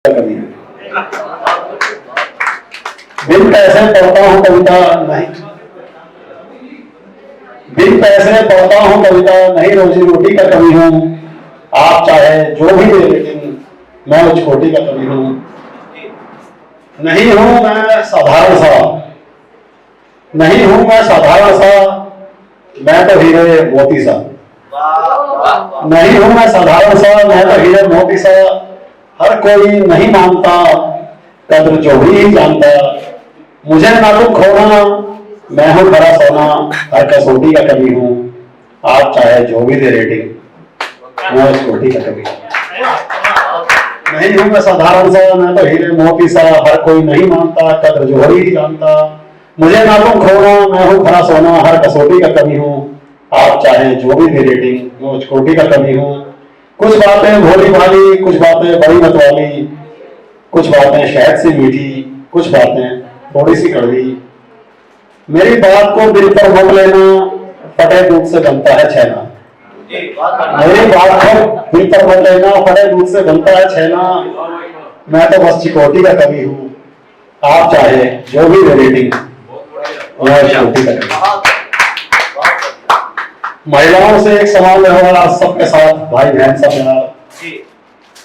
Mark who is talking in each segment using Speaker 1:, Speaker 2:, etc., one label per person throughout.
Speaker 1: कभी बिन पैसे पढ़ता हूँ कविता नहीं, बिन पैसे पढ़ता हूँ कविता नहीं, रोजी रोटी का कवि हूँ। आप चाहे जो भी दे लेकिन मैं उस कोटि का कवि हूँ। नहीं हूं मैं साधारण सा, नहीं हूं मैं साधारण सा, मैं तो हीरे मोती सा। नहीं हूं मैं साधारण सा, मैं तो हीरे मोती सा। हर कोई नहीं मानता, कद्र जो ही जानता। मुझे ना तुम खोना, मैं हूं खरा सोना, हर कसौटी का कवि हूं। आप चाहे जो भी दे रेटिंग, मैं उस कोटि का कवि हूं। नहीं हूं मैं साधारण सा, मैं तो हीरे मोती सा। हर कोई नहीं मानता, कद्र जो ही जानता। मुझे ना तुम खोना, मैं हूं खरा सोना, हर कसौटी का कवि हूं। आप चाहे जो भी दे रेटिंग, मैं उस कोटि का कवि हूं। कुछ बातें भोली भाली, कुछ बातें बड़ी मतवाली, कुछ बातें शहद से मीठी, कुछ बातें थोड़ी सी कड़वी। मेरी बात को दिल पर मत लेना, फटे दूध से बनता है छेना। मेरी बात को दिल पर मत लेना, फटे दूध से बनता है छेना। मैं तो बस चिकोटी का कवि हूँ। आप चाहे जो भी दे रेटिंग, मैं उस कोटि का कवि हूं। महिलाओं से एक समान व्यवहार, सबके साथ भाई बहन सा प्यार,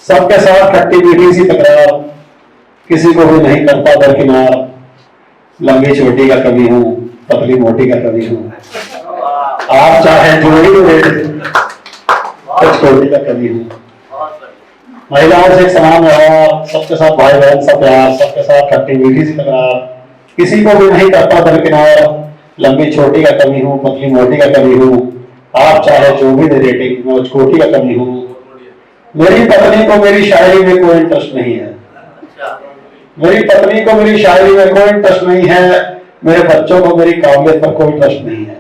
Speaker 1: सबके साथ खट्टी मीठी सी तकरार, किसी को भी नहीं करता दरकिनार। लंबी चोटी का कवि हूँ, पतली मोटी का कवि हूँ। आप चाहे जो ही रेटिंग, कुछ कोटि का कवि हूँ। महिलाओं से एक समान व्यवहार, सबके साथ भाई बहन सा प्यार, सबके साथ खट्टी मीठी सी तकरार, किसी को भी नहीं करता दरकिनार। लंबी छोटी का कवि हूँ, पतली मोटी का कवि हूँ। आप चाहे जो भी दे रेटिंग, मैं उस कोटि का कवि हूँ। मेरी पत्नी को मेरी शायरी में कोई इंटरेस्ट नहीं है, मेरी पत्नी को मेरी शायरी में कोई इंटरेस्ट नहीं है। मेरे बच्चों को मेरी काबिलियत पर कोई इंटरेस्ट नहीं है।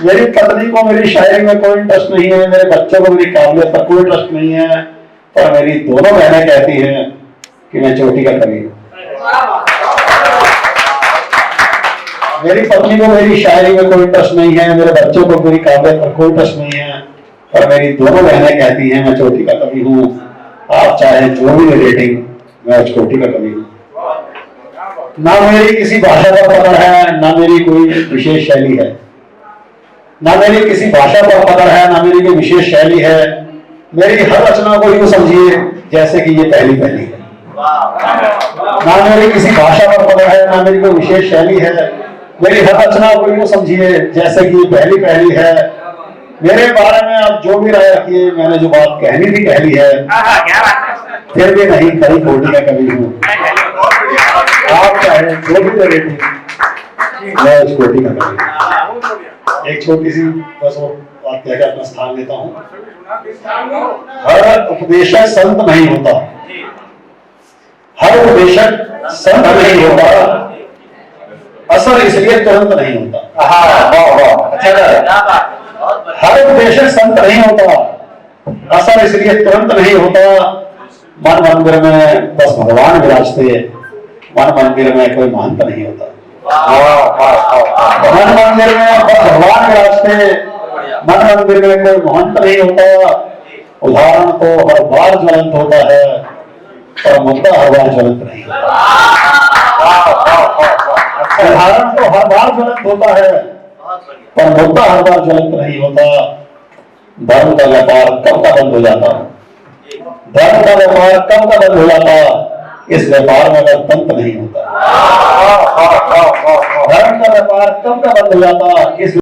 Speaker 1: मेरी पत्नी को मेरी शायरी में कोई इंटरेस्ट नहीं है, मेरे बच्चों को मेरी काबिलियत पर कोई इंटरेस्ट नहीं है। पर मेरी दोनों बहनें कहती हैं कि मैं चोटी का कवि हूँ। मेरी पत्नी को मेरी शायरी में कोई इंटरेस्ट नहीं है, मेरे बच्चों को मेरी काबिलियत पर कोई इंटरेस्ट नहीं है। पर मेरी दोनों बहनें कहती हैं मैं चोटी का कवि हूँ। आप चाहे जो भी रेटिंग, मैं उस कोटि का कवि हूँ। ना मेरी किसी भाषा पर पकड़ है, ना मेरी कोई विशेष शैली है। ना मेरी किसी भाषा पर पकड़ है, ना मेरी कोई विशेष शैली है। मेरी हर रचना को यूं समझिए जैसे कि ये पहली पहली है। ना मेरी किसी भाषा पर पकड़ है, ना मेरी कोई विशेष शैली है। मेरी हर रचना को यूं समझिए जैसे कि ये पहली पहली है। मेरे बारे में आप जो भी राय रखिए, मैंने जो बात कहनी थी कह ली है। फिर भी नहीं, कहीं कोटि का कवि हूँ। आप चाहे जो भी रेटिंग, मैं उस कोटि का कवि हूँ। एक छोटी सी बस वो बात कह के अपना स्थान लेता हूँ। हर उपदेशक संत नहीं होता, हर उपदेशक संत नहीं होता, असर इसलिए तुरंत नहीं होता। हर उपदेशक संत नहीं होता, असर इसलिए तुरंत नहीं होता। मन मंदिर में बस भगवान विराजते, मन मंदिर में कोई महंत नहीं होता। मन मंदिर में बस भगवान विराजते, मन मंदिर में कोई महंत नहीं होता। उदाहरण तो हर बार ज्वलंत होता है, पर मुद्दा हर बार ज्वलंत नहीं होता। उदाहरण तो हर बार ज्वलंत होता है, पर मुद्दा हर बार ज्वलंत नहीं होता। धर्म का व्यापार कब का बंद हो जाता, धर्म का व्यापार कब का बंद हो जाता, इस व्यापार में अगर तंत्र नहीं होता। धर्म का व्यापार कब का बंद हो जाता, इस